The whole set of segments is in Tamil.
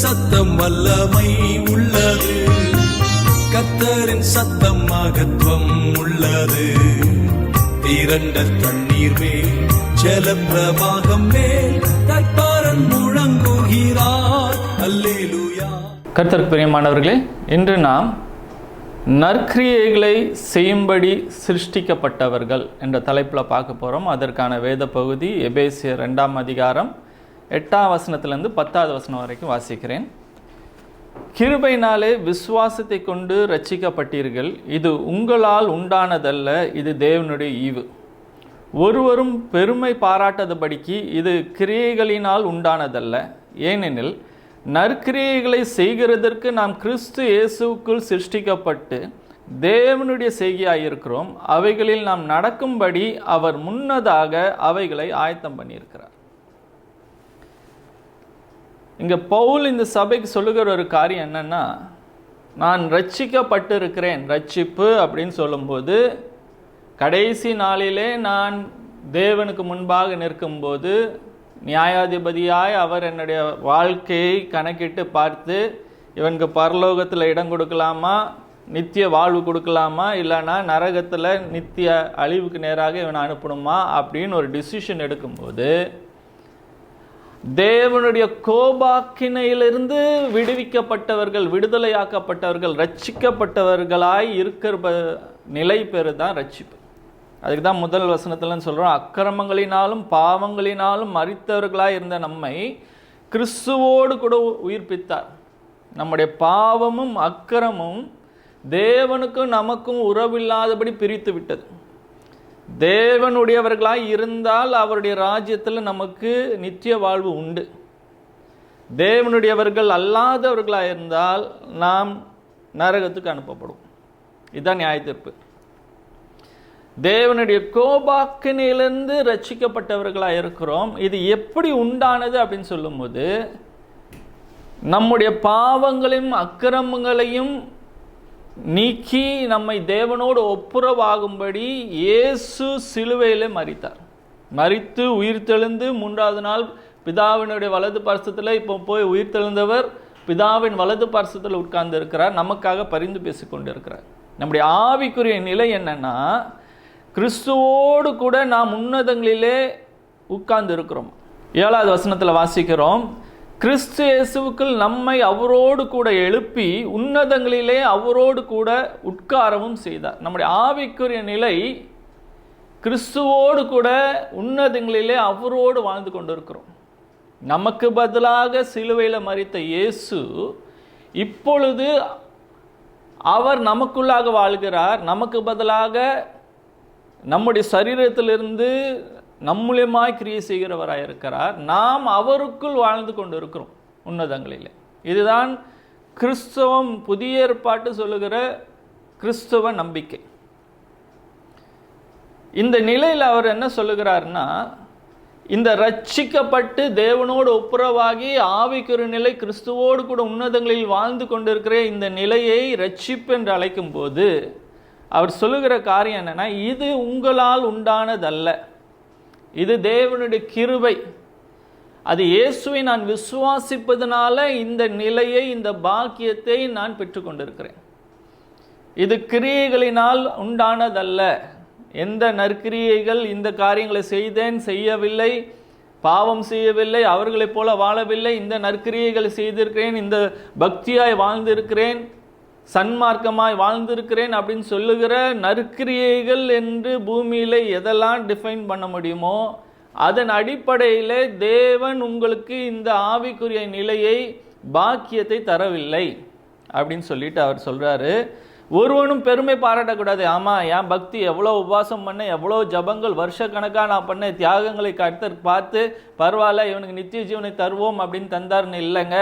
சத்தம் வல்லமை உள்ளது, கர்த்தரின் சத்தம் மகத்துவம் உள்ளது. திரண்ட தண்ணீர் மேல் ஜலப்பிரவாகம் மேல் கர்த்தரன் முழங்குகிறார். அல்லேலூயா. கர்த்தருக்கு பிரியமானவர்களே, இன்று நாம் நற்கிரியைகளை செய்யும்படி சிருஷ்டிக்கப்பட்டவர்கள் என்ற தலைப்பில் பார்க்க போகிறோம். அதற்கான வேத பகுதி எபேசியர் 2ஆம் அதிகாரம் 8ஆம் வசனத்திலிருந்து 10ஆவது வசனம் வரைக்கும் வாசிக்கிறேன். கிருபையினாலே விசுவாசத்தை கொண்டு இரட்சிக்கப்பட்டீர்கள், இது உங்களால் உண்டானதல்ல, இது தேவனுடைய ஈவு. ஒருவரும் பெருமை பாராட்டாதபடிக்கு இது கிரியைகளினால் உண்டானதல்ல. ஏனெனில் நற்கிரியைகளை செய்கிறதற்கு நாம் கிறிஸ்து இயேசுவுக்குள் சிருஷ்டிக்கப்பட்டு தேவனுடைய செய்கையாயிருக்கிறோம். அவைகளில் நாம் நடக்கும்படி அவர் முன்னதாக அவைகளை ஆயத்தம் பண்ணியிருக்கிறார். இங்கே பவுல் இந்த சபைக்கு சொல்லுகிற ஒரு காரியம் என்னன்னா, நான் ரட்சிக்கப்பட்டு இருக்கிறேன். ரட்சிப்பு அப்படின்னு சொல்லும்போது கடைசி நாளிலே நான் தேவனுக்கு முன்பாக நிற்கும்போது நியாயாதிபதியாய் அவர் என்னுடைய வாழ்க்கையை கணக்கிட்டு பார்த்து இவனுக்கு பரலோகத்தில் இடம் கொடுக்கலாமா, நித்திய வாழ்வு கொடுக்கலாமா, இல்லைன்னா நரகத்தில் நித்திய அழிவுக்கு நேராக இவனை அனுப்பணுமா அப்படின்னு ஒரு டிசிஷன் எடுக்கும்போது தேவனுடைய கோபாக்கினையிலிருந்து விடுவிக்கப்பட்டவர்கள், விடுதலையாக்கப்பட்டவர்கள், ரட்சிக்கப்பட்டவர்களாய் இருக்கிற நிலை பேரு தான் ரட்சிப்பு. அதுக்கு தான் முதல் வசனத்தில் சொல்கிறோம், அக்கிரமங்களினாலும் பாவங்களினாலும் மரித்தவர்களாய் இருந்த நம்மை கிறிஸ்துவோடு கூட உயிர்ப்பித்தார். நம்முடைய பாவமும் அக்கிரமும் தேவனுக்கும் நமக்கும் உறவில்லாதபடி பிரித்து விட்டது. தேவனுடையவர்களாய் இருந்தால் அவருடைய ராஜ்யத்தில் நமக்கு நித்திய வாழ்வு உண்டு. தேவனுடையவர்கள் அல்லாதவர்களாக இருந்தால் நாம் நரகத்துக்கு அனுப்பப்படும். இதுதான் நியாய தீர்ப்பு. தேவனுடைய கோபாக்கினையிலிருந்து ரட்சிக்கப்பட்டவர்களாக இருக்கிறோம். இது எப்படி உண்டானது அப்படின்னு சொல்லும்போது, நம்முடைய பாவங்களையும் அக்கிரமங்களையும் நீக்கி நம்மை தேவனோடு ஒப்புரவாகும்படி இயேசு சிலுவையிலே மரித்தார். மரித்து உயிர்த்தெழுந்து 3ஆவது நாள் பிதாவினுடைய வலது பார்சத்தில் இப்போ போய் உயிர்த்தெழுந்தவர் பிதாவின் வலது பார்சத்தில் உட்கார்ந்து இருக்கிறார், நமக்காக பரிந்து பேசி கொண்டு இருக்கிறார். நம்முடைய ஆவிக்குரிய நிலை என்னன்னா, கிறிஸ்துவோடு கூட நாம் உன்னதங்களிலே உட்கார்ந்து இருக்கிறோம். 7ஆவது வசனத்தில் வாசிக்கிறோம், கிறிஸ்து இயேசுவுக்குள் நம்மை அவரோடு கூட எழுப்பி உன்னதங்களிலே அவரோடு கூட உட்காரவும் செய்தார். நம்முடைய ஆவிக்குரிய நிலை கிறிஸ்துவோடு கூட உன்னதங்களிலே அவரோடு வாழ்ந்து கொண்டிருக்கிறோம். நமக்கு பதிலாக சிலுவையில் மரித்த இயேசு இப்பொழுது அவர் நமக்குள்ளாக வாழ்கிறார். நமக்கு பதிலாக நம்முடைய சரீரத்திலிருந்து நம்முலியமாய் கிரியை செய்கிறவராக இருக்கிறார். நாம் அவருக்குள் வாழ்ந்து கொண்டு இருக்கிறோம் உன்னதங்களிலே. இதுதான் கிறிஸ்தவம், புதிய ஏற்பாட்டு சொல்லுகிற கிறிஸ்தவ நம்பிக்கை. இந்த நிலையில் அவர் என்ன சொல்லுகிறார்னா, இந்த ரட்சிக்கப்பட்டு தேவனோடு ஒப்புரவாகி ஆவிக்குரிய நிலை கிறிஸ்துவோடு கூட உன்னதங்களில் வாழ்ந்து கொண்டிருக்கிற இந்த நிலையை ரட்சிப்பு என்று அழைக்கும் போது அவர் சொல்லுகிற காரியம் என்னன்னா, இது உங்களால் உண்டானதல்ல, இது தேவனுடைய கிருபை. அது இயேசுவை நான் விசுவாசிப்பதனால இந்த நிலையை, இந்த பாக்கியத்தை நான் பெற்றுக்கொண்டிருக்கிறேன். இது கிரியைகளினால் உண்டானதல்ல. எந்த நற்கிரியைகள் இந்த காரியங்களை செய்தேன், செய்யவில்லை, பாவம் செய்யவில்லை, அவர்களைப் போல வாழவில்லை, இந்த நற்கிரியைகளை செய்திருக்கிறேன், இந்த பக்தியாய் வாழ்ந்திருக்கிறேன், சன்மார்க்கமாய் வாழ்ந்திருக்கிறேன் அப்படின்னு சொல்லுகிற நற்கிரியைகள் என்று பூமியில் எதெல்லாம் டிஃபைன் பண்ண முடியுமோ அதன் அடிப்படையில் தேவன் உங்களுக்கு இந்த ஆவிக்குரிய நிலையை, பாக்கியத்தை தரவில்லை அப்படின்னு சொல்லிட்டு அவர் சொல்கிறாரு. ஒருவனும் பெருமை பாராட்டக்கூடாது. ஆமாம், என் பக்தி எவ்வளோ உபவாசம் பண்ண, எவ்வளோ ஜபங்கள் வருஷக்கணக்காக நான் பண்ண தியாகங்களை கர்த்தர் பார்த்து பரவாயில்ல இவனுக்கு நித்திய ஜீவனை தருவோம் அப்படின்னு தந்தார்னு இல்லைங்க.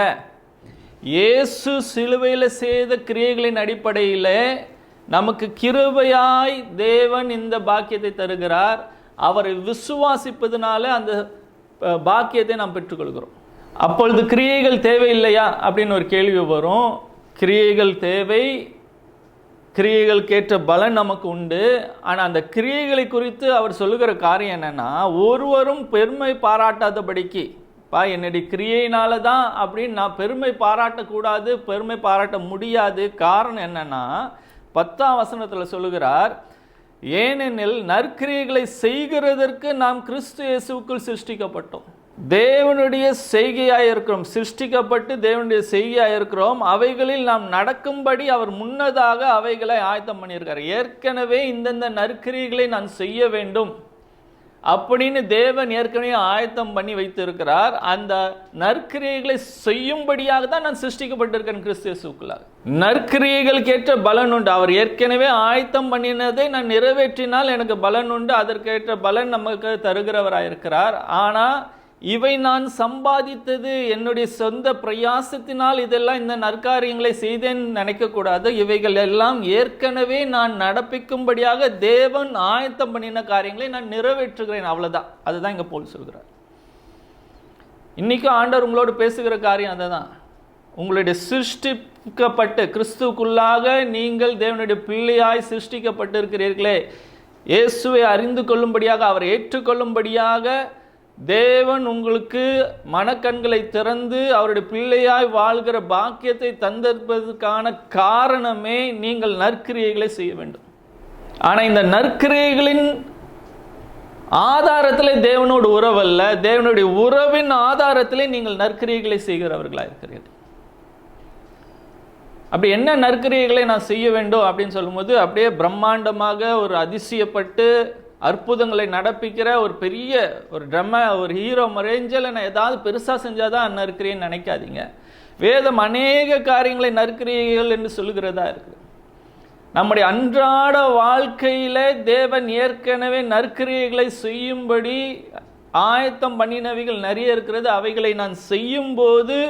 இயேசு சிலுவையில் செய்த கிரியைகளின் அடிப்படையில் நமக்கு கிருபையாய் தேவன் இந்த பாக்கியத்தை தருகிறார். அவரை விசுவாசிப்பதனால அந்த பாக்கியத்தை நாம் பெற்றுக்கொள்கிறோம். அப்பொழுது கிரியைகள் தேவையில்லையா அப்படின்னு ஒரு கேள்வி வரும். கிரியைகள் தேவை, கிரியைகளுக்கேற்ற பலன் நமக்கு உண்டு. ஆனால் அந்த கிரியைகளை குறித்து அவர் சொல்லுகிற காரியம் என்னன்னா, ஒருவரும் பெருமை பாராட்டாதபடிக்கு, என்னுடைய கிரியையினால தான் அப்படின்னு நான் பெருமை பாராட்டக்கூடாது, பெருமை பாராட்ட முடியாது. காரணம் என்னன்னா 10ஆம் வசனத்தில் சொல்லுகிறார், ஏனெனில் நற்கிரியைகளை செய்கிறதற்கு நாம் கிறிஸ்து இயேசுவுக்குள் சிருஷ்டிக்கப்பட்டோம். தேவனுடைய செய்கையாக இருக்கிறோம், சிருஷ்டிக்கப்பட்டு தேவனுடைய செய்கையாக இருக்கிறோம். அவைகளில் நாம் நடக்கும்படி அவர் முன்னதாக அவைகளை ஆயத்தம் பண்ணியிருக்கார். ஏற்கனவே இந்தந்த நற்கிரியைகளை நான் செய்ய வேண்டும் அப்படின்னு தேவன் ஏற்கனவே ஆயத்தம் பண்ணி வைத்திருக்கிறார். அந்த நற்கிரியைகளை செய்யும்படியாக தான் நான் சிருஷ்டிக்கப்பட்டிருக்கேன் கிறிஸ்து இயேசுவுக்குள்ளாக. நற்கிரியைகளுக்கு ஏற்ற பலன் உண்டு. அவர் ஏற்கனவே ஆயத்தம் பண்ணினதை நான் நிறைவேற்றினால் எனக்கு பலன் உண்டு. அதற்கேற்ற பலன் நமக்கு தருகிறவராயிருக்கிறார். ஆனால் இவை நான் சம்பாதித்தது, என்னுடைய சொந்த பிரயாசத்தினால் இதெல்லாம் இந்த நற்காரியங்களை செய்தேன்னு நினைக்கக்கூடாது. இவைகள் எல்லாம் ஏற்கனவே நான் நடப்பிக்கும்படியாக தேவன் ஆயத்தம் பண்ணின காரியங்களை நான் நிறைவேற்றுகிறேன், அவ்வளோதான். அதுதான் இங்கே போல் சொல்கிறார். இன்றைக்கும் ஆண்டவர் உங்களோடு பேசுகிற காரியம் அதை தான். உங்களுடைய சிருஷ்டிக்கப்பட்டு கிறிஸ்துவுக்குள்ளாக நீங்கள் தேவனுடைய பிள்ளையாய் சிருஷ்டிக்கப்பட்டிருக்கிறீர்களே, இயேசுவை அறிந்து கொள்ளும்படியாக, அவரை ஏற்றுக்கொள்ளும்படியாக தேவன் உங்களுக்கு மனக்கண்களை திறந்து அவருடைய பிள்ளையாய் வாழ்கிற பாக்கியத்தை தந்திருப்பதற்கான காரணமே நீங்கள் நற்கிரியைகளை செய்ய வேண்டும். ஆனால் இந்த நற்கிரியைகளின் ஆதாரத்திலே தேவனோடு உறவல்ல, தேவனுடைய உறவின் ஆதாரத்திலே நீங்கள் நற்கிரியைகளை செய்கிறவர்களாக இருக்கிறீர்கள். அப்படி என்ன நற்கிரியைகளை நான் செய்ய வேண்டும் அப்படின்னு சொல்லும்போது, அப்படியே பிரம்மாண்டமாக ஒரு அதிசயப்பட்டு அற்புதங்களை நடப்பிக்கிற ஒரு பெரிய ஒரு ஹீரோ ரேஞ்சில் நான் ஏதாவது பெருசாக செஞ்சாதான் நற்கிரியைன்னு நினைக்காதீங்க. வேதம் அநேக காரியங்களை நற்கிரியைகள் என்று சொல்லுகிறதா இருக்குது. நம்முடைய அன்றாட வாழ்க்கையில் தேவன் ஏற்கனவே நற்கிரியைகளை செய்யும்படி ஆயத்தம் பண்ணினவைகள் நிறைய இருக்கிறது. அவைகளை நான் செய்யும்போது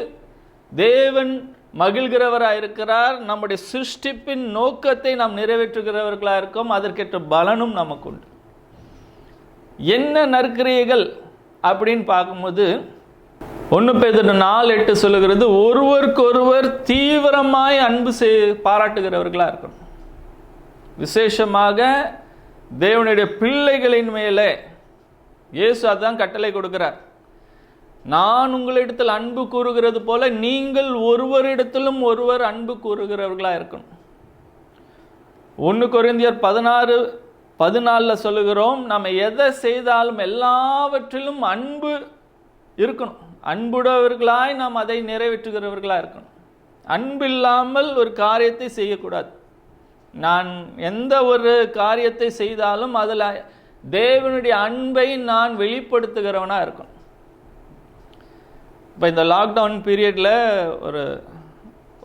தேவன் மகிழ்கிறவராக இருக்கிறார். நம்முடைய சிருஷ்டிப்பின் நோக்கத்தை நாம் நிறைவேற்றுகிறவர்களாக இருக்கோம். அதற்கேற்ற பலனும் நமக்கு உண்டு. என்ன நற்கிரியைகள் அப்படின்னு பார்க்கும்போது 1 பேதுரு 4:8 சொல்லுகிறது, ஒருவருக்கொருவர் தீவிரமாய் அன்பு பாராட்டுகிறவர்களாக இருக்கணும். விசேஷமாக தேவனுடைய பிள்ளைகளின் மேலே இயேசு அதான் கட்டளை கொடுக்கிறார். நான் உங்களிடத்தில் அன்பு கூறுகிறது போல நீங்கள் ஒருவரிடத்திலும் ஒருவர் அன்பு கூறுகிறவர்களாக இருக்கணும். 1 கொரிந்தியர் 16:14 சொல்லுகிறோம், நம்ம எதை செய்தாலும் எல்லாவற்றிலும் அன்பு இருக்கணும். அன்புடையவர்களாய் நாம் அதை நிறைவேற்றுகிறவர்களாக இருக்கணும். அன்பு இல்லாமல் ஒரு காரியத்தை செய்யக்கூடாது. நான் எந்த ஒரு காரியத்தை செய்தாலும் அதில் தேவனுடைய அன்பை நான் வெளிப்படுத்துகிறவனாக இருக்கணும். இப்போ இந்த லாக்டவுன் பீரியடில்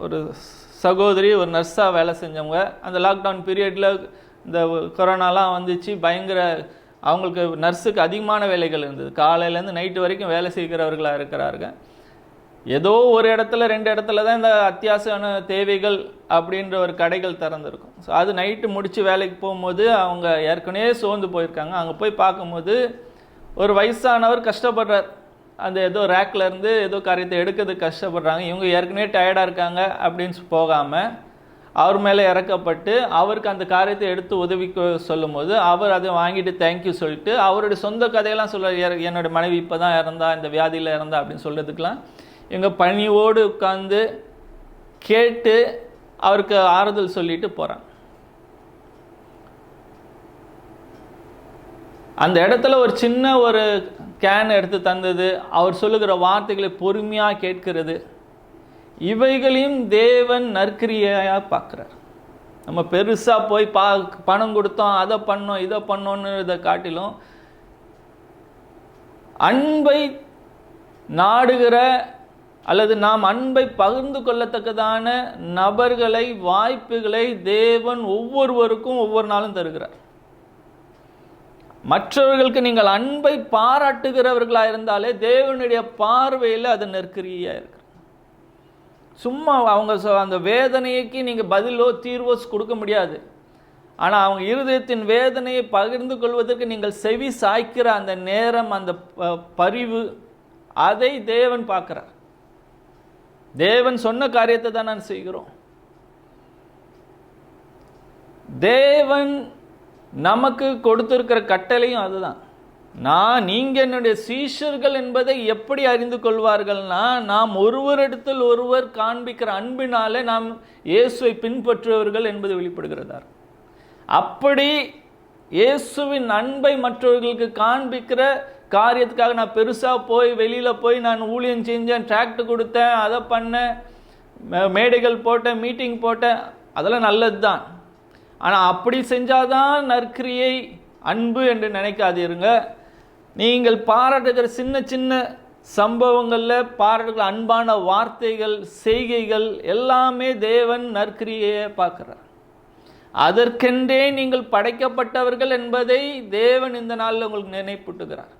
ஒரு சகோதரி ஒரு நர்ஸாக வேலை செஞ்சவங்க, அந்த லாக்டவுன் பீரியடில் இந்த கொரோனாலாம் வந்துச்சு, பயங்கர அவங்களுக்கு நர்ஸுக்கு அதிகமான வேலைகள் இருந்தது. காலையிலேருந்து நைட்டு வரைக்கும் வேலை செய்கிறவர்களாக இருக்கிறார்கள். ஏதோ ஒரு இடத்துல 2 இடத்துல தான் இந்த அத்தியாவசியமான தேவைகள் அப்படின்ற ஒரு கடைகள் திறந்துருக்கும். ஸோ அது நைட்டு முடித்து வேலைக்கு போகும்போது அவங்க ஏற்கனவே சோர்ந்து போயிருக்காங்க. அங்கே போய் பார்க்கும்போது ஒரு வயசானவர் கஷ்டப்படுறார். அந்த ஏதோ ரேக்லேருந்து ஏதோ காரியத்தை எடுக்கிறதுக்கு கஷ்டப்படுறாங்க. இவங்க ஏற்கனவே டயர்டாக இருக்காங்க அப்படின்னு போகாமல் அவர் மேலே இறக்கப்பட்டு அவருக்கு அந்த காரியத்தை எடுத்து உதவி சொல்லும் போது அவர் அதை வாங்கிட்டு தேங்க்யூ சொல்லிட்டு அவருடைய சொந்த கதையெல்லாம் சொல்ல, என்னோடய மனைவி இப்போ தான் இறந்தா, இந்த வியாதியில் இறந்தா அப்படின்னு சொல்கிறதுக்கெலாம் இவங்க பணியோடு உட்கார்ந்து கேட்டு அவருக்கு ஆறுதல் சொல்லிட்டு போகிறாங்க. அந்த இடத்துல ஒரு சின்ன ஒரு கேன் எடுத்து தந்தது, அவர் சொல்லுகிற வார்த்தைகளை பொறுமையாக கேட்கிறது, இவைகளையும் தேவன் நற்கிரியையாக பார்க்குறார். நம்ம பெருசாக போய் பணம் கொடுத்தோம், அதை பண்ணோம், இதை பண்ணோன்னு இதை காட்டிலும் அன்பை நாடுகிற அல்லது நாம் அன்பை பகிர்ந்து கொள்ளத்தக்கதான நபர்களை, வாய்ப்புகளை தேவன் ஒவ்வொருவருக்கும் ஒவ்வொரு நாளும் தருகிறார். மற்றவர்களுக்கு நீங்கள் அன்பை பாராட்டுகிறவர்களாக இருந்தாலே தேவனுடைய பார்வையில் அது நற்கிரியாக இருக்கு. சும்மா அவங்க அந்த வேதனைக்கு நீங்கள் பதிலோ தீர்வோ கொடுக்க முடியாது. ஆனால் அவங்க இருதயத்தின் வேதனையை பகிர்ந்து கொள்வதற்கு நீங்கள் செவி சாய்க்கிற அந்த நேரம், அந்த பரிவு, அதை தேவன் பார்க்குறார். தேவன் சொன்ன காரியத்தை தான் நான் செய்கிறோம். தேவன் நமக்கு கொடுத்திருக்கிற கட்டளையும் அதுதான். நீங்கள் என்னுடைய சீஷர்கள் என்பதை எப்படி அறிந்து கொள்வார்கள்னா, நாம் ஒருவரிடத்தில் ஒருவர் காண்பிக்கிற அன்பினாலே நாம் இயேசுவை பின்பற்றுவர்கள் என்பது வெளிப்படுகிறதா. அப்படி இயேசுவின் அன்பை மற்றவர்களுக்கு காண்பிக்கிற காரியத்துக்காக நான் பெருசாக போய் வெளியில் போய் நான் ஊழியம் செஞ்சேன், டிராக்ட் கொடுத்தேன், அதை பண்ணேன், மேடைகள் போட்டேன், மீட்டிங் போட்டேன், அதெல்லாம் நல்லது தான். ஆனால் அப்படி செஞ்சாதான் நற்கிரியை அன்பு என்று நினைக்காதீருங்க. நீங்கள் பாராட்டுகிற சின்ன சின்ன சம்பவங்களில் பாராட்டுகிற அன்பான வார்த்தைகள், செய்கைகள் எல்லாமே தேவன் நற்கிரியை பார்க்கிறார். அதற்கென்றே நீங்கள் படைக்கப்பட்டவர்கள் என்பதை தேவன் இந்த நாளில் உங்களுக்கு நினைப்பூட்டுகிறார்.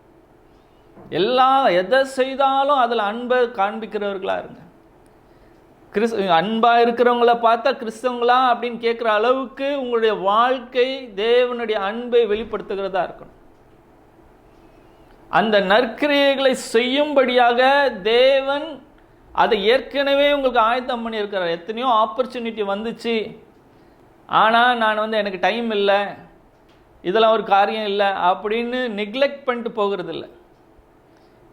எதை செய்தாலும் அதில் அன்பை காண்பிக்கிறவர்களாக இருங்க. அன்பாக இருக்கிறவங்கள பார்த்தா கிறிஸ்தவங்களா அப்படின்னு கேட்குற அளவுக்கு உங்களுடைய வாழ்க்கை தேவனுடைய அன்பை வெளிப்படுத்துகிறதா இருக்கணும். அந்த நற்கிரியைகளை செய்யும்படியாக தேவன் அதை ஏற்கனவே உங்களுக்கு ஆயத்தம் பண்ணியிருக்கிறார். எத்தனையோ ஆப்பர்ச்சுனிட்டி வந்துச்சு, ஆனால் நான் எனக்கு டைம் இல்லை, இதெல்லாம் ஒரு காரியம் இல்லை அப்படின்னு நெக்லெக்ட் பண்ணிட்டு போகிறது இல்லை.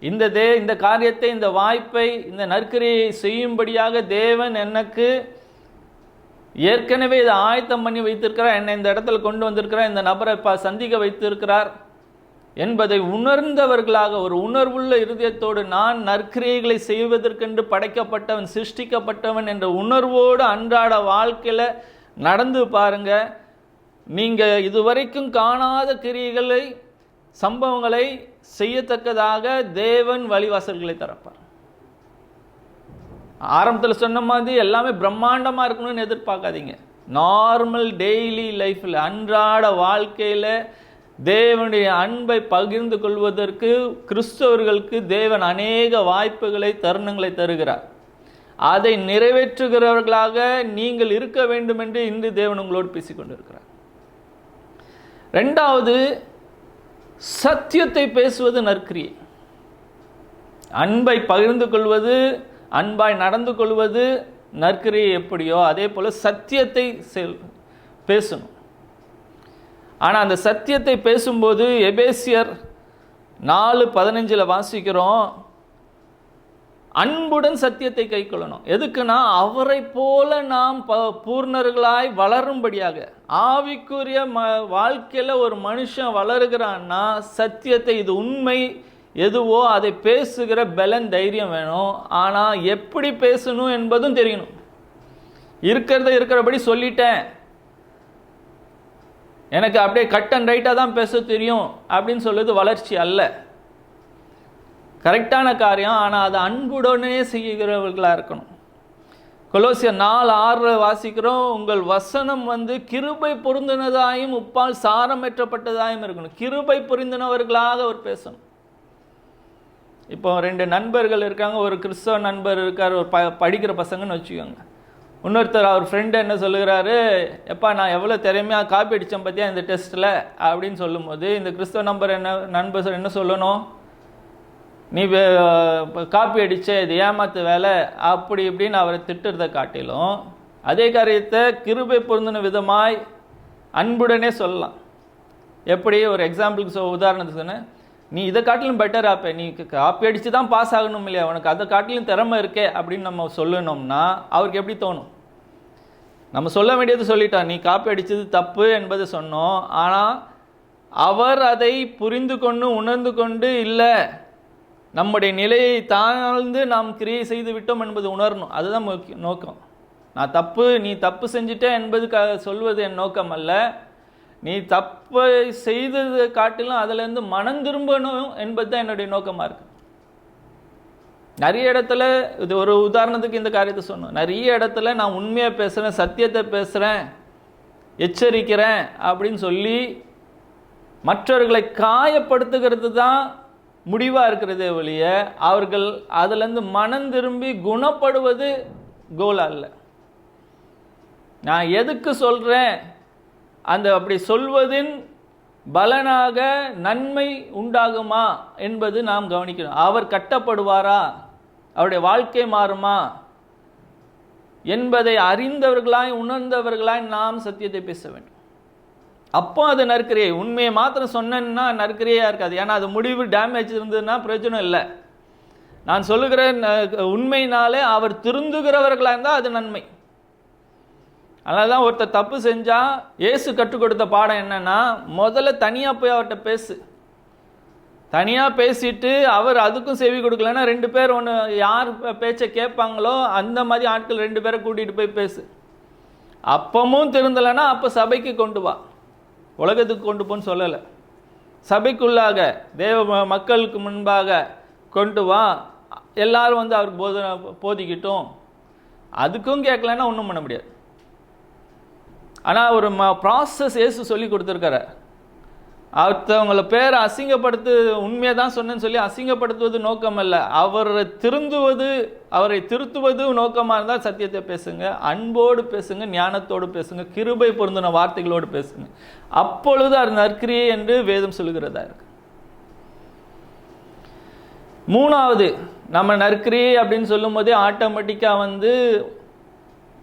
இந்த காரியத்தை, இந்த வாய்ப்பை, இந்த நற்கிரியை செய்யும்படியாக தேவன் எனக்கு ஏற்கனவே இதை ஆயத்தம் பண்ணி வைத்திருக்கிறார், என்னை இந்த இடத்துல கொண்டு வந்திருக்கிறார், இந்த நபரை சந்திக்க வைத்திருக்கிறார் என்பதை உணர்ந்தவர்களாக ஒரு உணர்வுள்ள இருதயத்தோடு நான் நற்கிரியைகளை செய்வதற்கென்று படைக்கப்பட்டவன், சிருஷ்டிக்கப்பட்டவன் என்ற உணர்வோடு அன்றாட வாழ்க்கையில் நடந்து பாருங்க. நீங்கள் இதுவரைக்கும் காணாத கிரியைகளை, சம்பவங்களை செய்யத்தக்கதாக தேவன் வழிவாசல்களை திறப்பார். ஆரம்பத்தில் சொன்ன மாதிரி எல்லாமே பிரம்மாண்டமாக இருக்கணும்னு எதிர்பார்க்காதீங்க. நார்மல் டெய்லி லைஃப்பில், அன்றாட வாழ்க்கையில் தேவனுடைய அன்பை பகிர்ந்து கொள்வதற்கு கிறிஸ்தவர்களுக்கு தேவன் அநேக வாய்ப்புகளை, தருணங்களை தருகிறார். அதை நிறைவேற்றுகிறவர்களாக நீங்கள் இருக்க வேண்டும் என்று இன்று தேவன் உங்களோடு பேசிக்கொண்டிருக்கிறார். ரெண்டாவது, சத்தியத்தை பேசுவது நற்கிரியை. அன்பை பகிர்ந்து கொள்வது, அன்பாய் நடந்து கொள்வது நற்கிரியை எப்படியோ அதே போல் சத்தியத்தை பேசணும். ஆனால் அந்த சத்தியத்தை பேசும்போது எபேசியர் 4:15 வாசிக்கிறோம், அன்புடன் சத்தியத்தை கைக்கொள்ளணும். எதுக்குன்னா அவரை போல நாம் பூர்ணர்களாய் வளரும்படியாக. ஆவிக்குரிய வாழ்க்கையில் ஒரு மனுஷன் வளருகிறான்னா சத்தியத்தை, இது உண்மை எதுவோ அதை பேசுகிற பலன், தைரியம் வேணும். ஆனால் எப்படி பேசணும் என்பதும் தெரியணும். இருக்கிறபடி சொல்லிட்டேன், எனக்கு அப்படியே கட் அண்ட் ரைட்டாக தான் பேச தெரியும் அப்படின்னு சொல்லுது வளர்ச்சி அல்ல. கரெக்டான காரியம், ஆனால் அதை அன்புடனே செய்கிறவர்களாக இருக்கணும். கொலோசியர் 4:6 வாசிக்கிறோம், உங்கள் வசனம் கிருபை பொருந்தினதாயும் உப்பால் சாரமேற்றப்பட்டதாயும் இருக்கணும். கிருபை பொருந்தினவர்களாக அவர் பேசணும். இப்போ 2 நண்பர்கள் இருக்காங்க. ஒரு கிறிஸ்தவ நண்பர் இருக்கார், ஒரு படிக்கிற பசங்கன்னு வச்சுக்கோங்க. இன்னொருத்தர் அவர் ஃப்ரெண்டு என்ன சொல்லுகிறாரு, எப்பா நான் எவ்வளோ திறமையாக காப்பி அடித்தேன் பார்த்தியா இந்த டெஸ்ட்டில் அப்படின்னு சொல்லும்போது, இந்த கிறிஸ்தவ நண்பர் என்ன சொல்லணும், நீ காப்பி அடித்த இது ஏமாத்து வேலை அப்படி இப்படின்னு அவரை திட்டுறதை காட்டிலும் அதே காரியத்தை கிருபை பொருந்தின விதமாய் அன்புடனே சொல்லலாம். எப்படி ஒரு எக்ஸாம்பிளுக்கு உதாரணத்துக்கு சொன்னேன், நீ இதை காட்டிலும் பெட்டர் ஆப்பே, நீ காப்பி அடித்து தான் பாஸ் ஆகணும் இல்லையா, உனக்கு அதை காட்டிலும் திறமை இருக்கே அப்படின்னு நம்ம சொல்லணும்னா அவருக்கு எப்படி தோணும்? நம்ம சொல்ல வேண்டியது சொல்லிட்டோம், நீ காப்பி அடித்தது தப்பு என்பதை சொன்னோம். ஆனால் அவர் அதை புரிந்து கொண்டு உணர்ந்து கொண்டு, இல்லை நம்முடைய நிலையை தாழ்ந்து நாம் கிரியை செய்து விட்டோம் என்பது உணரணும். அதுதான் நோக்கம். நான் தப்பு, நீ தப்பு செஞ்சிட்ட என்பது சொல்வது என் நோக்கம் அல்ல. நீ தப்பை செய்தது காட்டிலும் அதிலேருந்து மனம் திரும்பணும் என்பது தான் என்னுடைய நோக்கமாக இருக்குது. நிறைய இடத்துல, இது ஒரு உதாரணத்துக்கு இந்த காரியத்தை சொன்னோம், நிறைய இடத்துல நான் உண்மையாக பேசுகிறேன், சத்தியத்தை பேசுகிறேன், எச்சரிக்கிறேன் அப்படின்னு சொல்லி மற்றவர்களை காயப்படுத்துகிறது தான் முடிவாக இருக்கிறதே ஒழிய அவர்கள் அதிலேருந்து மனம் திரும்பி குணப்படுவது கோல் அல்ல. நான் எதுக்கு சொல்கிறேன், அப்படி சொல்வதின் பலனாக நன்மை உண்டாகுமா என்பது நாம் கவனிக்கணும். அவர் கட்டப்படுவாரா, அவருடைய வாழ்க்கை மாறுமா என்பதை அறிந்தவர்களாய் உணர்ந்தவர்களாய் நாம் சத்தியத்தை பேச வேண்டும். அப்போ அது நற்கிரியை. உண்மையை மாத்திரம் சொன்னேன்னா நற்கிரியாக இருக்காது. ஏன்னா அது முடிவு டேமேஜ் இருந்ததுன்னா பிரயோஜனம் இல்லை. நான் சொல்லுகிற உண்மையினாலே அவர் திருந்துகிறவர்களாக இருந்தால் அது நன்மை. அதனால தான் ஒருத்தர் தப்பு செஞ்சால் இயேசு கற்றுக் கொடுத்த பாடம் என்னன்னா, முதல்ல தனியாக போய் அவர்கிட்ட பேசு. தனியாக பேசிட்டு அவர் அதுக்கும் செவி கொடுக்கலன்னா 2 பேர் ஒன்று யார் பேச்சை கேட்பாங்களோ அந்த மாதிரி ஆட்கள் 2 பேரை கூட்டிகிட்டு போய் பேசு. அப்பமும் திருந்தலைன்னா அப்போ சபைக்கு கொண்டு வா. உலகத்துக்கு கொண்டு போன்னு சொல்லலை, சபைக்குள்ளாக தேவ மக்களுக்கு முன்பாக கொண்டு வா. எல்லாரும் வந்து அவருக்கு போதிக்கிட்டோம். அதுக்கும் கேட்கலன்னா ஒன்றும் பண்ண முடியாது. ஆனால் ஒரு ப்ராசஸ் இயேசு சொல்லி கொடுத்துருக்காரு. அவங்களை பேரை அசிங்கப்படுத்து, உண்மையை தான் சொன்னேன்னு சொல்லி அசிங்கப்படுத்துவது நோக்கம் அல்ல, அவரை திருத்துவது நோக்கமாக இருந்தால் சத்தியத்தை பேசுங்க, அன்போடு பேசுங்க, ஞானத்தோடு பேசுங்க, கிருபை பொருந்தின வார்த்தைகளோடு பேசுங்க. அப்பொழுது அது நற்கிரியை என்று வேதம் சொல்லுகிறதா இருக்கு. 3வது, நம்ம நற்கிரியை அப்படின்னு சொல்லும் போதே ஆட்டோமேட்டிக்காக வந்து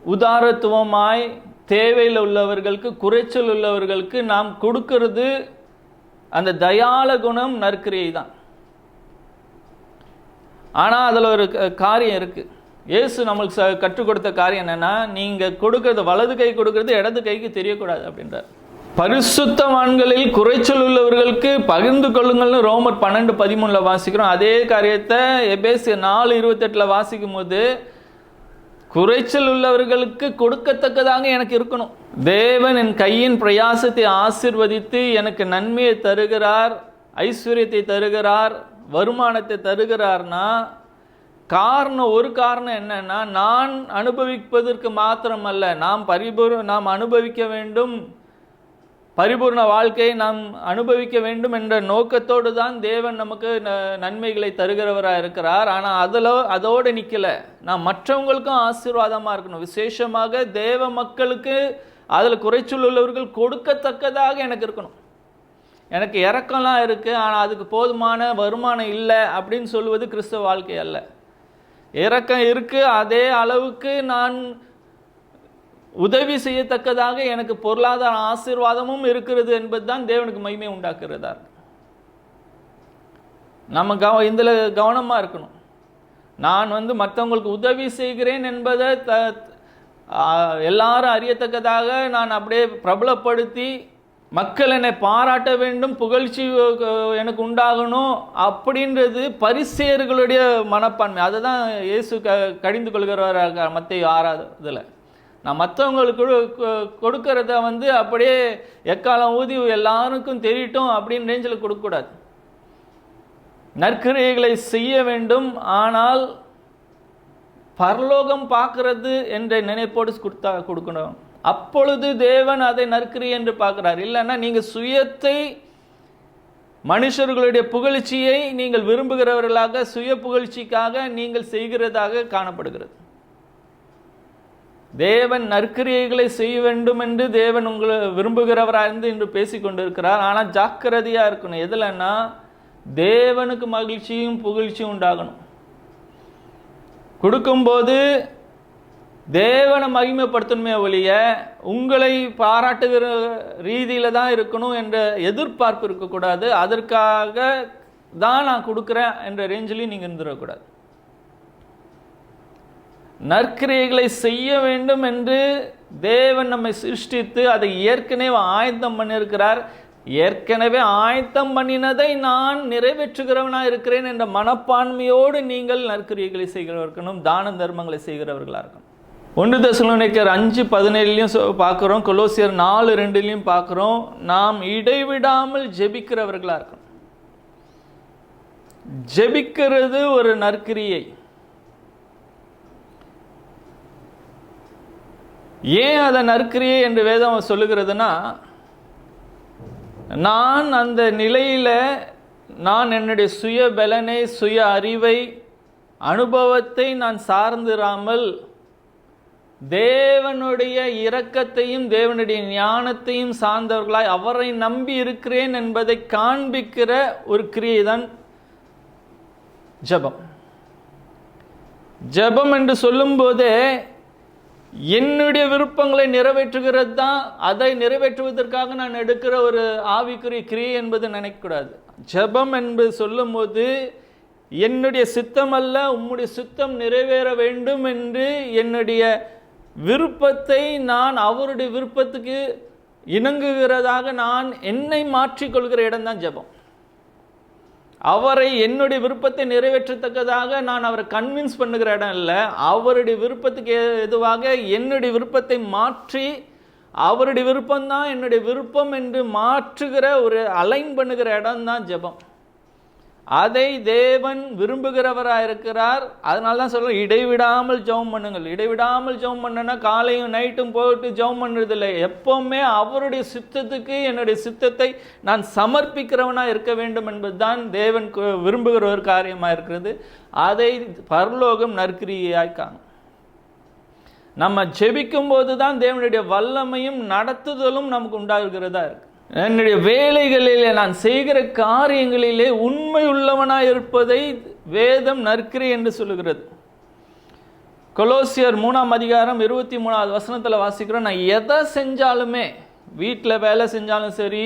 உதாரத்துவமாய் தேவையில் உள்ளவர்களுக்கு, குறைச்சல் உள்ளவர்களுக்கு நாம் கொடுக்கிறது அந்த தயால குணம் நற்கிரியை தான். ஆனால் அதில் ஒரு காரியம் இருக்குது. இயேசு நம்மளுக்கு கற்றுக் கொடுத்த காரியம் என்னென்னா, நீங்கள் கொடுக்கறது வலது கை கொடுக்கறது இடது கைக்கு தெரியக்கூடாது அப்படின்றார். பரிசுத்தவான்களில் குறைச்சல் உள்ளவர்களுக்கு பகிர்ந்து கொள்ளுங்கள்னு ரோமர் 12:13 வாசிக்கிறோம். அதே காரியத்தை எபேசியர் 4:28 வாசிக்கும் போது, குறைச்சல் உள்ளவர்களுக்கு கொடுக்கத்தக்கதாக எனக்கு இருக்கணும். தேவன் என் கையின் பிரயாசத்தை ஆசீர்வதித்து எனக்கு நன்மையை தருகிறார், ஐஸ்வர்யத்தை தருகிறார், வருமானத்தை தருகிறார்னா ஒரு காரணம் என்னன்னா, நான் அனுபவிப்பதற்கு மாத்திரமல்ல, நாம் அனுபவிக்க வேண்டும், பரிபூர்ண வாழ்க்கையை நாம் அனுபவிக்க வேண்டும் என்ற நோக்கத்தோடு தான் தேவன் நமக்கு நன்மைகளை தருகிறவராக இருக்கிறார். ஆனால் அதோடு நிற்கலை, நான் மற்றவங்களுக்கும் ஆசீர்வாதமாக இருக்கணும். விசேஷமாக தேவ மக்களுக்கு அதில் குறைச்சல் உள்ளவர்கள் கொடுக்கத்தக்கதாக எனக்கு இருக்கணும். எனக்கு இறக்கம்லாம் இருக்குது, ஆனால் அதுக்கு போதுமான வருமானம் இல்லை அப்படின்னு சொல்லுவது கிறிஸ்தவ வாழ்க்கை அல்ல. இறக்கம் இருக்குது, அதே அளவுக்கு நான் உதவி செய்யத்தக்கதாக எனக்கு பொருளாதார ஆசீர்வாதமும் இருக்கிறது என்பது தான் தேவனுக்கு மகிமை உண்டாக்குறதா. நம்ம இதில் கவனமாக இருக்கணும். நான் வந்து மற்றவங்களுக்கு உதவி செய்கிறேன் என்பதை எல்லாரும் அறியத்தக்கதாக நான் அப்படியே பிரபலப்படுத்தி மக்கள் என்னை பாராட்ட வேண்டும், புகழ்ச்சி எனக்கு உண்டாகணும் அப்படின்றது பரிசேயர்களுடைய மனப்பான்மை. அதை தான் இயேசு கடிந்து கொள்கிறவராக மத்தேயு 6 நான் மற்றவங்களுக்கு கொடுக்கறத வந்து அப்படியே எக்காலம் ஊதி எல்லாருக்கும் தெரியட்டும் அப்படின்னு ரேஞ்சில் கொடுக்கக்கூடாது. நற்கிரியைகளை செய்ய வேண்டும், ஆனால் பரலோகம் பார்க்கறது என்ற நினைப்போடு கொடுக்கணும். அப்பொழுது தேவன் அதை நற்கிரியை என்று பார்க்கிறார். இல்லைன்னா நீங்கள் சுயத்தை, மனுஷர்களுடைய புகழ்ச்சியை நீங்கள் விரும்புகிறவர்களாக, சுய புகழ்ச்சிக்காக நீங்கள் செய்கிறதாக காணப்படுகிறது. தேவன் நற்கிரியைகளை செய்ய வேண்டும் என்று தேவன் உங்களை விரும்புகிறவராயிருந்து இன்று பேசிக்கொண்டிருக்கிறார். ஆனால் ஜாக்கிரதையாக இருக்கணும். எதுலன்னா, தேவனுக்கு மகிழ்ச்சியும் புகழ்ச்சியும் உண்டாகணும். கொடுக்கும்போது தேவனை மகிமைப்படுத்தணுமே ஒழிய உங்களை பாராட்டுகிற ரீதியில் தான் இருக்கணும் என்ற எதிர்பார்ப்பு இருக்கக்கூடாது. அதற்காக தான் நான் கொடுக்குறேன் என்ற ரேஞ்சிலையும் நீங்கள் இருந்துடக்கூடாது. நற்கிரியைகளை செய்ய வேண்டும் என்று தேவன் நம்மை சிருஷ்டித்து அதை ஏற்கனவே ஆயத்தம் பண்ணியிருக்கிறார். ஏற்கனவே ஆயத்தம் பண்ணினதை நான் நிறைவேற்றுகிறவனாக இருக்கிறேன் என்ற மனப்பான்மையோடு நீங்கள் நற்கிரியைகளை செய்கிறவர்களும் தான தர்மங்களை செய்கிறவர்களாக இருக்கணும். 1 தெசலோனிக்கர் 5:17 பார்க்குறோம், கொலோசியர் 4:2 பார்க்குறோம். நாம் இடைவிடாமல் ஜெபிக்கிறவர்களாக இருக்கணும். ஜெபிக்கிறது ஒரு நற்கிரியை. ஏன் அதை நற்கிரியை என்று வேதம் சொல்லுகிறதுனா, நான் அந்த நிலையில் நான் என்னுடைய சுய பலனை, சுய அறிவை, அனுபவத்தை நான் சார்ந்திராமல் தேவனுடைய இரக்கத்தையும் தேவனுடைய ஞானத்தையும் சார்ந்தவர்களாய் அவரை நம்பி இருக்கிறேன் என்பதை காண்பிக்கிற ஒரு கிரியை தான் ஜெபம். ஜெபம் என்று சொல்லும்போதே என்னுடைய விருப்பங்களை நிறைவேற்றுகிறது தான், அதை நிறைவேற்றுவதற்காக நான் எடுக்கிற ஒரு ஆவிக்குரிய கிரியை என்பது நினைக்கக்கூடாது. ஜெபம் என்பது சொல்லும் போது என்னுடைய சித்தம் அல்ல உம்முடைய சித்தம் நிறைவேற வேண்டும் என்று என்னுடைய விருப்பத்தை நான் அவருடைய விருப்பத்துக்கு இணங்குகிறதாக நான் என்னை மாற்றிக்கொள்கிற இடம்தான் ஜெபம். அவரை என்னுடைய விருப்பத்தை நிறைவேற்றத்தக்கதாக நான் அவரை கன்வின்ஸ் பண்ணுகிற இடம் இல்லை. அவருடைய விருப்பத்துக்கு எதுவாக என்னுடைய விருப்பத்தை மாற்றி அவருடைய விருப்பம்தான் என்னுடைய விருப்பம் என்று மாற்றுகிற ஒரு அலைன் பண்ணுகிற இடம் தான் ஜெபம். அதை தேவன் விரும்புகிறவராக இருக்கிறார். அதனால தான் சொல்ல இடைவிடாமல் ஜெபம் பண்ணுங்கள். இடைவிடாமல் ஜெபம் பண்ணனா காலையும் நைட்டும் போட்டு ஜெபம் பண்ணுறதில்லை. எப்போவுமே அவருடைய சித்தத்துக்கு என்னுடைய சித்தத்தை நான் சமர்ப்பிக்கிறவனாக இருக்க வேண்டும் என்பதுதான் தேவன் விரும்புகிற ஒரு காரியமாக இருக்கிறது. அதை பரலோகம் நற்கிரியாய் காணும். நம்ம ஜெபிக்கும் போது தான் தேவனுடைய வல்லமையும் நடத்துதலும் நமக்கு உண்டாகிறதா இருக்கு. என்னுடைய வேலைகளிலே நான் செய்கிற காரியங்களிலே உண்மை உள்ளவனாய் இருப்பதை வேதம் நற்கிரி என்று சொல்லுகிறது. கொலோசியர் 3:23 வாசிக்கிறோம். நான் எதை செஞ்சாலுமே, வீட்டில் வேலை செஞ்சாலும் சரி,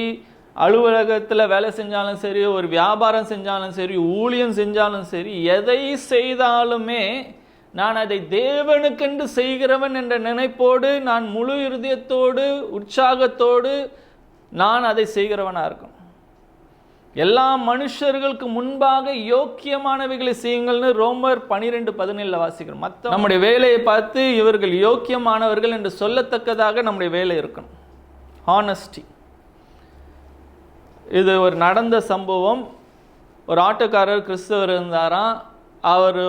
அலுவலகத்தில் வேலை செஞ்சாலும் சரி, ஒரு வியாபாரம் செஞ்சாலும் சரி, ஊழியம் செஞ்சாலும் சரி, எதை செய்தாலுமே நான் அதை தேவனுக்கென்று செய்கிறவன் என்ற நினைப்போடு, நான் முழு இருதயத்தோடு உற்சாகத்தோடு நான் அதை செய்கிறவனாக இருக்கும். எல்லா மனுஷர்களுக்கு முன்பாக யோக்கியமானவைகளை செய்யுங்கள்னு ரோமர் 12:17 வாசிக்கிறோம். மற்ற நம்முடைய வேலையை பார்த்து இவர்கள் யோக்கியமானவர்கள் என்று சொல்லத்தக்கதாக நம்முடைய வேலை இருக்கணும். ஹானஸ்டி. இது ஒரு நடந்த சம்பவம். ஒரு ஆட்டோக்காரர் கிறிஸ்தவர் இருந்தாராம். அவர்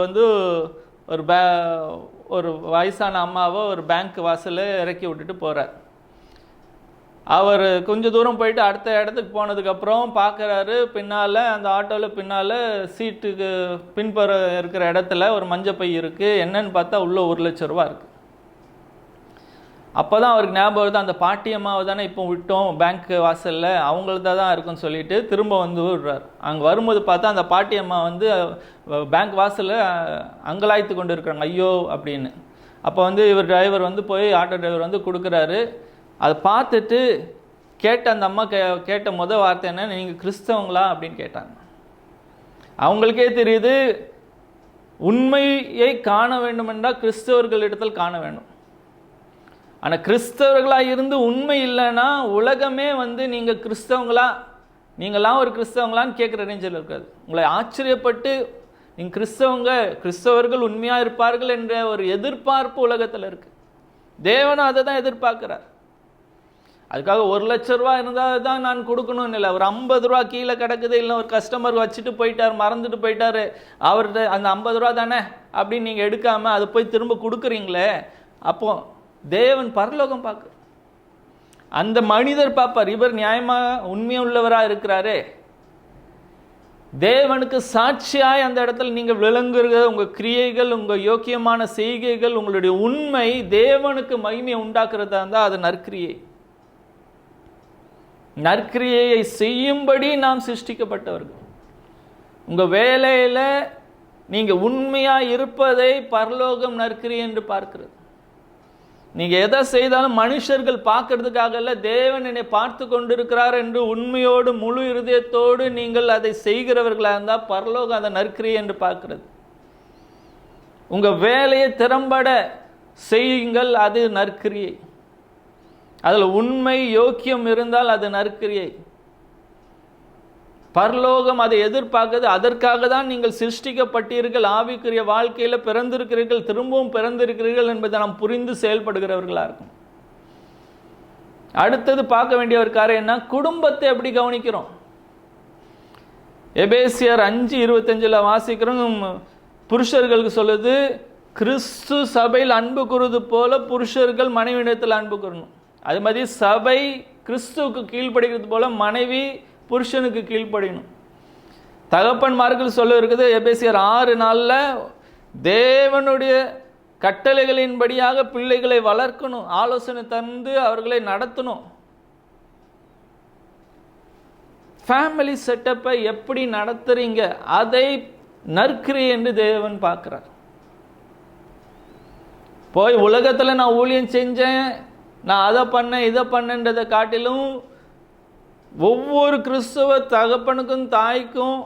ஒரு வயசான அம்மாவை ஒரு பேங்க் வாசலில் இறக்கி விட்டுட்டு போகிறார். அவர் கொஞ்சம் தூரம் போயிட்டு அடுத்த இடத்துக்கு போனதுக்கப்புறம் பார்க்குறாரு, பின்னால் அந்த ஆட்டோவில் பின்னால் சீட்டுக்கு பின்புற இருக்கிற இடத்துல ஒரு மஞ்சப்பை இருக்குது. என்னன்னு பார்த்தா உள்ளே 1,00,000 ரூபா இருக்குது. அப்போ தான் அவருக்கு ஞாபகம் வருது, அந்த பாட்டியம்மாவை தானே இப்போ விட்டோம் பேங்க் வாசலில், அவங்கள்ட்ட தான் இருக்குன்னு சொல்லிட்டு திரும்ப விடுறார். அங்கே வரும்போது பார்த்தா அந்த பாட்டியம்மா பேங்க் வாசலில் அங்கலாய்த்து கொண்டு இருக்கிறாங்க, ஐயோ அப்படின்னு. அப்போ இவர் டிரைவர் போய் ஆட்டோ டிரைவர் கொடுக்குறாரு. அதை பார்த்துட்டு கேட்ட அந்த அம்மா கேட்ட முதல் வார்த்தை என்ன, நீங்கள் கிறிஸ்தவங்களா அப்படின்னு கேட்டாங்க. அவங்களுக்கே தெரியுது, உண்மையை காண வேண்டும் என்றால் கிறிஸ்தவர்களிடத்தில் காண வேண்டும். ஆனால் கிறிஸ்தவர்களாக இருந்து உண்மை இல்லைன்னா உலகமே நீங்கள் கிறிஸ்தவங்களா, நீங்களாம் ஒரு கிறிஸ்தவங்களான்னு கேட்குற ரேஞ்சில் இருக்காது. உங்களை ஆச்சரியப்பட்டு நீங்கள் கிறிஸ்தவர்கள் உண்மையாக இருப்பார்கள் என்ற ஒரு எதிர்பார்ப்பு உலகத்தில் இருக்குது. தேவனும் அதை தான் எதிர்பார்க்குறார். அதுக்காக 1,00,000 ரூபா இருந்தால் தான் நான் கொடுக்கணும்னு இல்லை. ஒரு 50 ரூபா கீழே கிடக்குது, இல்லை ஒரு கஸ்டமர் வச்சுட்டு போயிட்டார், மறந்துட்டு போயிட்டார், அவர்கிட்ட அந்த 50 ரூபா தானே அப்படின்னு நீங்கள் எடுக்காமல் அதை போய் திரும்ப கொடுக்குறீங்களே, அப்போ தேவன் பரலோகம் பார்க்க, அந்த மனிதர் பார்ப்பார், இவர் நியாயமாக உண்மையுள்ளவராக இருக்கிறாரே. தேவனுக்கு சாட்சியாய் அந்த இடத்துல நீங்கள் விளங்குகிற உங்கள் கிரியைகள், உங்கள் யோக்கியமான செய்கைகள், உங்களுடைய உண்மை தேவனுக்கு மகிமையை உண்டாக்குறதா இருந்தால் அது நற்கிரியை. நற்கிரியையை செய்யும்படி நாம் சிருஷ்டிக்கப்பட்டவர்கள். உங்கள் வேலையில் நீங்கள் உண்மையாக இருப்பதை பரலோகம் நற்கிரியை என்று பார்க்கிறது. நீங்கள் எதை செய்தாலும் மனுஷர்கள் பார்க்கறதுக்காக இல்லை, தேவன் என்னை பார்த்து கொண்டிருக்கிறார் என்று உண்மையோடு முழு இருதயத்தோடு நீங்கள் அதை செய்கிறவர்களாக இருந்தால் பரலோகம் அதை நற்கிரியை என்று பார்க்கிறது. உங்கள் வேலையை திறம்பட செய்யுங்கள், அது நற்கிரியை. அதில் உண்மை யோக்கியம் இருந்தால் அது நற்கிரியை. பரலோகம் அதை எதிர்பார்க்குது. அதற்காக தான் நீங்கள் சிருஷ்டிக்கப்பட்டீர்கள், ஆவிக்குரிய வாழ்க்கையில் பிறந்திருக்கிறீர்கள், திரும்பவும் பிறந்திருக்கிறீர்கள் என்பதை நாம் புரிந்து செயல்படுகிறவர்களாக இருக்கும். அடுத்தது பார்க்க வேண்டிய ஒரு காரியம் என்ன, குடும்பத்தை எப்படி கவனிக்கிறோம். எபேசியர் 5:25 வாசிக்கிறோம். புருஷர்களுக்கு சொல்லுது, கிறிஸ்து சபையில் அன்பு கூறுவது போல புருஷர்கள் மனைவியிடத்தில் அன்பு கூறணும். அது மாதிரி சபை கிறிஸ்துவுக்கு கீழ்ப்படுகிறது போல மனைவி புருஷனுக்கு கீழ்ப்படியணும். தகப்பன்மார்கள் சொல்ல இருக்குது எபேசியர் 6:4, தேவனுடைய கட்டளைகளின்படியாக பிள்ளைகளை வளர்க்கணும், ஆலோசனை தந்து அவர்களை நடத்தணும். ஃபேமிலி செட்டப்பை எப்படி நடத்துறீங்க, அதை நற்கிரியை என்று தேவன் பார்க்கிறார். போய் உலகத்தில் நான் ஊழியம் செஞ்சேன், நான் அதை பண்ணேன் இதை பண்ணேன்றதை காட்டிலும் ஒவ்வொரு கிறிஸ்தவ தகப்பனுக்கும் தாய்க்கும்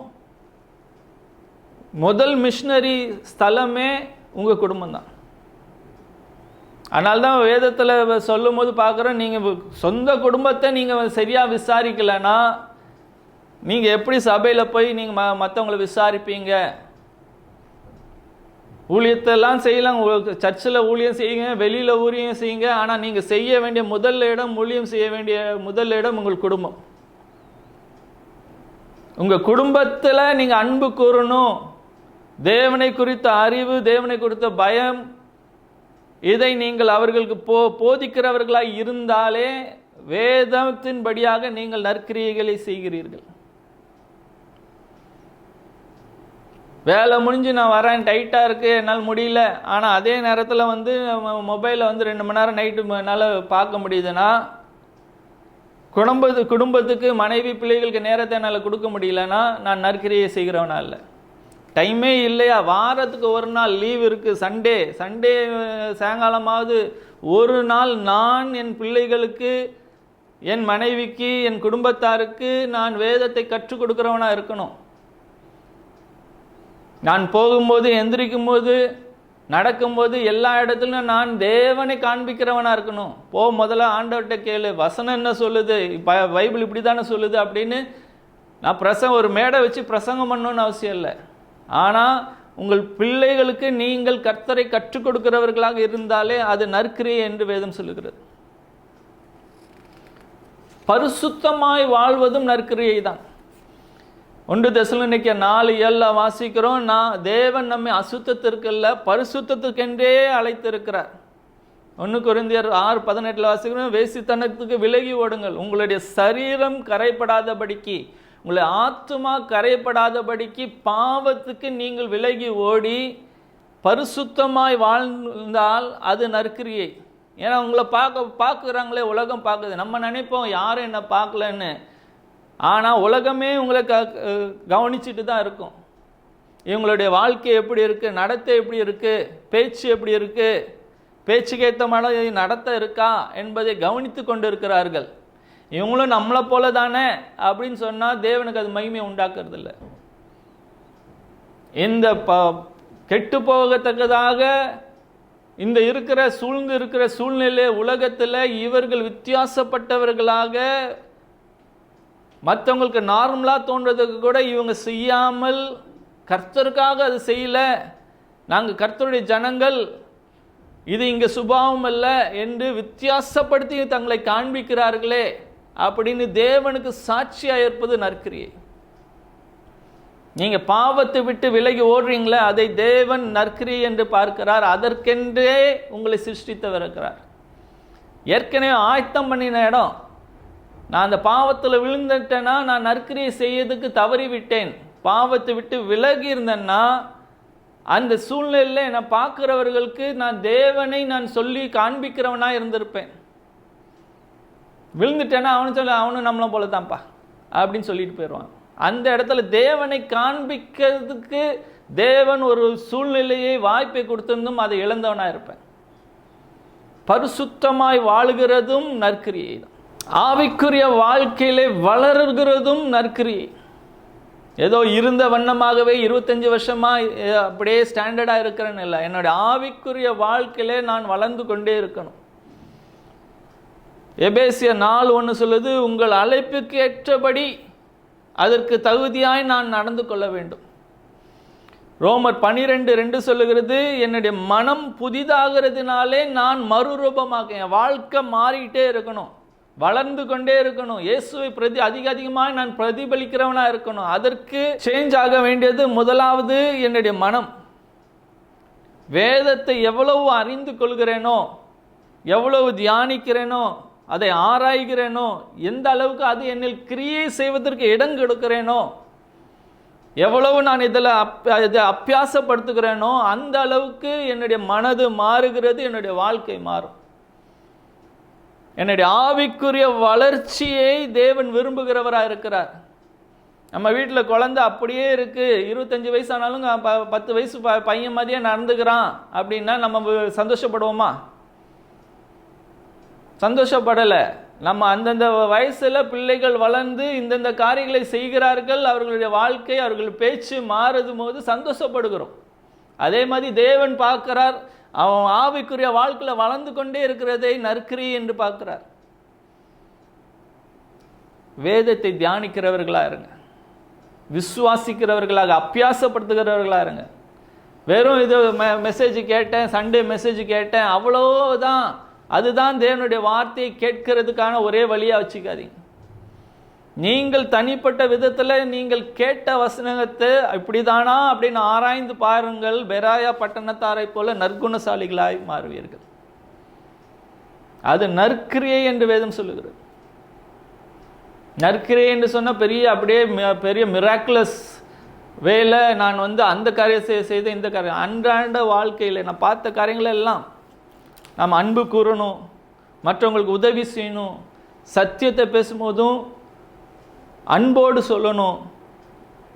முதல் மிஷனரி ஸ்தலமே உங்கள் குடும்பம்தான். அதனால தான் வேதத்தில் சொல்லும் போது பார்க்குறோம், நீங்கள் சொந்த குடும்பத்தை நீங்கள் சரியாக விசாரிக்கலைன்னா நீங்கள் எப்படி சபையில் போய் நீங்கள் மற்றவங்களை விசாரிப்பீங்க? ஊழியத்தெல்லாம் செய்யலாம், சர்ச்சில் ஊழியம் செய்யுங்க, வெளியில் ஊழியம் செய்யுங்க. ஆனால் நீங்கள் செய்ய வேண்டிய முதல் இடம், ஊழியம் செய்ய வேண்டிய முதல் இடம் உங்கள் குடும்பம். உங்கள் குடும்பத்தில் நீங்கள் அன்பு கூறணும். தேவனை குறித்த அறிவு, தேவனை குறித்த பயம், இதை நீங்கள் அவர்களுக்கு போதிக்கிறவர்களாக இருந்தாலே வேதத்தின்படியாக நீங்கள் நற்கிரியைகளை செய்கிறீர்கள். வேலை முடிஞ்சு நான் வரேன், டைட்டாக இருக்குது, என்னால் முடியல, ஆனால் அதே நேரத்தில் மொபைலில் 2 மணி நேரம் நைட்டு என்னால் பார்க்க முடியுதுன்னா, குடும்பத்துக்கு மனைவி பிள்ளைகளுக்கு நேரத்தை என்னால் கொடுக்க முடியலன்னா நான் நற்கிரியை செய்கிறவனா இல்லை. டைமே இல்லையா? வாரத்துக்கு ஒரு நாள் லீவ் இருக்குது, சண்டே சாயங்காலமாவது ஒரு நாள் நான் என் பிள்ளைகளுக்கு, என் மனைவிக்கு, என் குடும்பத்தாருக்கு நான் வேதத்தை கற்றுக் கொடுக்குறவனா இருக்கணும். நான் போகும்போது, எந்திரிக்கும் போது, நடக்கும்போது, எல்லா இடத்துலையும் நான் தேவனை காண்பிக்கிறவனா இருக்கணும். முதல்ல ஆண்டவர்கிட்ட கேளு, வசனம் என்ன சொல்லுது, பைபிள் இப்படி தானே சொல்லுது அப்படின்னு. நான் ஒரு மேடை வச்சு பிரசங்கம் பண்ணணும்னு அவசியம் இல்லை. ஆனால் உங்கள் பிள்ளைகளுக்கு நீங்கள் கர்த்தரை கற்றுக் கொடுக்கிறவர்களாக இருந்தாலே அது நற்கிரியை என்று வேதம் சொல்லுகிறது. பரிசுத்தமாய் வாழ்வதும் நற்கிரியை தான். 1 தெசலோனிக்கேயர் 4:7 வாசிக்கிறோம், தேவன் நம்மை அசுத்தத்திற்கல்ல பரிசுத்தத்துக்கென்றே அழைத்திருக்கிறார். 1 கொரிந்தியர் 6:18 வாசிக்கிறோம், வேசித்தனத்துக்கு விலகி ஓடுங்கள், உங்களுடைய சரீரம் கரைப்படாதபடிக்கு, உங்களுடைய ஆத்துமா கரைப்படாதபடிக்கு பாவத்துக்கு நீங்கள் விலகி ஓடி பரிசுத்தமாய் வாழ்ந்தால் அது நற்கிரியை. ஏன்னா உங்களை பார்க்குறாங்களே, உலகம் பார்க்குது. நம்ம நினைப்போம் யாரும் என்ன பார்க்கலன்னு, ஆனால் உலகமே உங்களை கவனிச்சுட்டு தான் இருக்கும். இவங்களுடைய வாழ்க்கை எப்படி இருக்குது, நடத்தை எப்படி இருக்குது, பேச்சு எப்படி இருக்குது, பேச்சுக்கேற்ற மாதிரி நடத்த இருக்கா என்பதை கவனித்து கொண்டு இருக்கிறார்கள். இவங்களும் நம்மளை போல தானே அப்படின்னு சொன்னால் தேவனுக்கு அது மகிமையை உண்டாக்குறது இல்லை. இந்த கெட்டு போகத்தக்கதாக இந்த சூழ்ந்து இருக்கிற சூழ்நிலை உலகத்தில் இவர்கள் வித்தியாசப்பட்டவர்களாக, மற்றவங்களுக்கு நார்மலாக தோன்றதுக்கு கூட இவங்க செய்யாமல், கர்த்தருக்காக அது செய்யலை, நாங்கள் கர்த்தருடைய ஜனங்கள், இது இங்கே சுபாவம் அல்ல என்று வித்தியாசப்படுத்தி தங்களை காண்பிக்கிறார்களே அப்படின்னு தேவனுக்கு சாட்சியாக இருப்பது நற்கிரியை. நீங்கள் பாவத்தை விட்டு விலகி ஓடுறீங்களே, அதை தேவன் நற்கிரியை என்று பார்க்கிறார். அதற்கென்றே உங்களை சிருஷ்டித்தவர் இருக்கிறார். ஏற்கனவே ஆயத்தம் பண்ணின இடம். நான் அந்த பாவத்தில் விழுந்துட்டேன்னா நான் நற்கிரியை செய்யறதுக்கு தவறி விட்டேன், பாவத்தை விட்டு விலகி இருந்தேன்னா அந்த சூழ்நிலையில் என்னை பார்க்குறவர்களுக்கு நான் தேவனை நான் சொல்லி காண்பிக்கிறவனாக இருந்திருப்பேன். விழுந்துட்டேன்னா அவனும் நம்மளை போல தான்ப்பா அப்படின்னு சொல்லிட்டு போயிடுவான். அந்த இடத்துல தேவனை காண்பிக்கிறதுக்கு தேவன் ஒரு சூழ்நிலையை, வாய்ப்பை கொடுத்திருந்தும் அதை இழந்தவனாக இருப்பேன். பரிசுத்தமாய் வாழுகிறதும் நற்கிரியை தான். ஆவிக்குரிய வாழ்க்கையிலே வளர்கிறதும் நற்கிரியை. ஏதோ இருந்த வண்ணமாகவே 25 வருஷமாக அப்படியே ஸ்டாண்டர்டாக இருக்கிறேன்னு இல்லை. என்னுடைய ஆவிக்குரிய வாழ்க்கையிலே நான் வளர்ந்து கொண்டே இருக்கணும். எபேசியர் 4:1 சொல்லுது, உங்கள் அழைப்புக்கு ஏற்றபடி அதற்கு தகுதியாய் நான் நடந்து கொள்ள வேண்டும். ரோமர் 12:2 சொல்லுகிறது, என்னுடைய மனம் புதிதாகிறதுனாலே நான் மறுரூபமாக, என் வாழ்க்கை மாறிக்கிட்டே இருக்கணும், வளர்ந்து கொண்டே இருக்கணும், இயேசுவை அதிகமாக நான் பிரதிபலிக்கிறவனா இருக்கணும். அதற்கு சேஞ்ச் ஆக வேண்டியது முதலாவது என்னுடைய மனம். வேதத்தை எவ்வளவு அறிந்து கொள்கிறேனோ, எவ்வளவு தியானிக்கிறேனோ, அதை ஆராய்கிறேனோ, எந்த அளவுக்கு அது என்னில் கிரியை செய்வதற்கு இடம் கொடுக்கிறேனோ, எவ்வளவு நான் இதை அபியாசப்படுத்துகிறேனோ அந்த அளவுக்கு என்னுடைய மனது மாறுகிறது, என்னுடைய வாழ்க்கை மாறும். என்னுடைய ஆவிக்குரிய வளர்ச்சியை தேவன் விரும்புகிறவராக இருக்கிறார். நம்ம வீட்டில் குழந்தை அப்படியே இருக்குது, 25 வயசானாலும் 10 வயசு பையன் மாதிரியே நடந்துக்கிறான் அப்படின்னா நம்ம சந்தோஷப்படுவோமா? சந்தோஷப்படலை. நம்ம அந்தந்த வயசில் பிள்ளைகள் வளர்ந்து இந்தந்த காரியங்களை செய்கிறார்கள், அவர்களுடைய வாழ்க்கை அவர்கள் பேச்சு மாறும் போது சந்தோஷப்படுகிறோம். அதே மாதிரி தேவன் பார்க்கிறார், அவன் ஆவிக்குரிய வாழ்க்கையில் வளர்ந்து கொண்டே இருக்கிறதை நற்கிரியை என்று பார்க்கிறார். வேதத்தை தியானிக்கிறவர்களாக இருங்க, விசுவாசிக்கிறவர்களாக, அபியாசப்படுத்துகிறவர்களாக இருங்க. வெறும் இது மெசேஜ் கேட்டேன், சண்டே மெசேஜ் கேட்டேன், அவ்வளோதான், அதுதான் தேவனுடைய வார்த்தையை கேட்கிறதுக்கான ஒரே வழியாக வச்சுக்காதீங்க. நீங்கள் தனிப்பட்ட விதத்தில் நீங்கள் கேட்ட வசனத்தை இப்படிதானா அப்படின்னு ஆராய்ந்து பாருங்கள். பெராயா பட்டணத்தாரை போல நற்குணசாலிகளாய் மாறுவீர்கள். அது நற்கிரியை என்று வேதம் சொல்லுகிறது. நற்கிரியை என்று சொன்ன பெரிய மிராக்குலஸ் வேலை, நான் அந்த காரியத்தை செய்த இந்த காரியம், அன்றாட வாழ்க்கையில் நான் பார்த்த காரியங்கள் எல்லாம் நாம் அன்பு கூறணும், மற்றவங்களுக்கு உதவி செய்யணும், சத்தியத்தை பேசும்போதும் அன்போடு சொல்லணும்.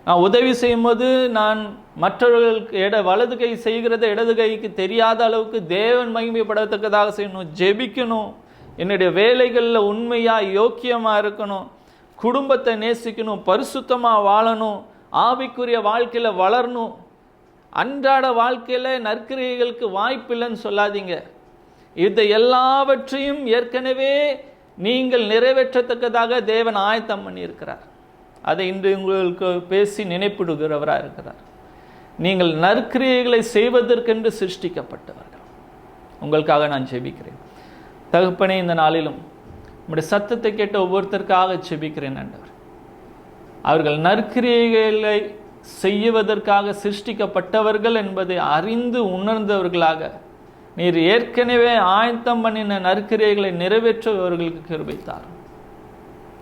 நான் உதவி செய்யும்போது நான் மற்றவர்களுக்கு வலது கை செய்கிறத இடது கைக்கு தெரியாத அளவுக்கு தேவன் மகிமைப்படத்தக்கதாக செய்யணும், ஜெபிக்கணும், என்னுடைய வேலைகளில் உண்மையாக யோக்கியமாக இருக்கணும், குடும்பத்தை நேசிக்கணும், பரிசுத்தமாக வாழணும், ஆவிக்குரிய வாழ்க்கையில் வளரணும். அன்றாட வாழ்க்கையில் நற்கிரியைகளுக்கு வாய்ப்பில்லைன்னு சொல்லாதீங்க. இதை எல்லாவற்றையும் ஏற்கனவே நீங்கள் நிறைவேற்றத்தக்கதாக தேவன் ஆயத்தம் பண்ணியிருக்கிறார். அதை இன்று உங்களுக்கு பேசி நினைப்பிடுகிறவராக இருக்கிறார். நீங்கள் நற்கிரியைகளை செய்வதற்கென்று சிருஷ்டிக்கப்பட்டவர்கள். உங்களுக்காக நான் ஜெபிக்கிறேன். தகப்பனே, இந்த நாளிலும் உம்முடைய சத்தத்தை கேட்ட ஒவ்வொருத்தருக்காக ஜெபிக்கிறேன் ஆண்டவர். அவர்கள் நற்கிரியைகளை செய்வதற்காக சிருஷ்டிக்கப்பட்டவர்கள் என்பதை அறிந்து உணர்ந்தவர்களாக நீர் ஏற்கனவே ஆயத்தம் பண்ணின நற்கிரியைகளை நிறைவேற்ற அவர்களுக்கு கிருபை தாரும்.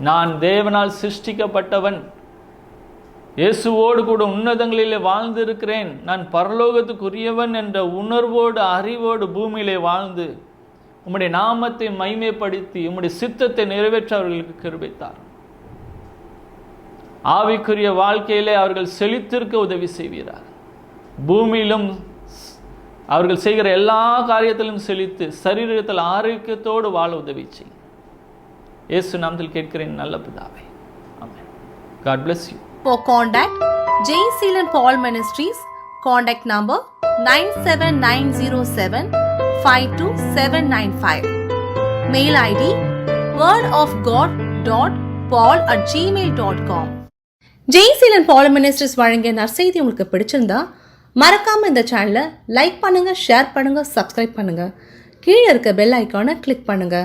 நான் தேவனால் சிருஷ்டிக்கப்பட்டவன், இயேசுவோடு கூட உன்னதங்களிலே வாழ்ந்திருக்கிறேன், நான் பரலோகத்துக்குரியவன் என்ற உணர்வோடு அறிவோடு பூமியிலே வாழ்ந்து உம்முடைய நாமத்தை மகிமைப்படுத்தி உம்முடைய சித்தத்தை நிறைவேற்ற அவர்களுக்கு கிருபை தாரும். ஆவிக்குரிய வாழ்க்கையிலே அவர்கள் செழித்திருக்க உதவி செய்வீரார். பூமியிலும் அவர்கள் செய்கிற எல்லா காரியத்திலும் செழித்து சரீரத்தில் ஆரோக்கியத்தோடு வாழ உதவி செய்யும். இயேசு நாமத்தில் கேட்கிறேன் நல்ல பிதாவே, ஆமென். God bless you. For contact J. Seelan Paul Ministries, contact number 97907-52795. Mail ID wordofgod.paul@gmail.com. J. Seelan Paul Ministries வழங்கிய நற்செய்தி உங்களுக்கு பிடிச்சிருந்தா மறக்காம இந்த சேனலை லைக் பண்ணுங்க, ஷேர் பண்ணுங்க, சப்ஸ்கிரைப் பண்ணுங்க. கீழே இருக்க பெல் ஐக்கானை கிளிக் பண்ணுங்க.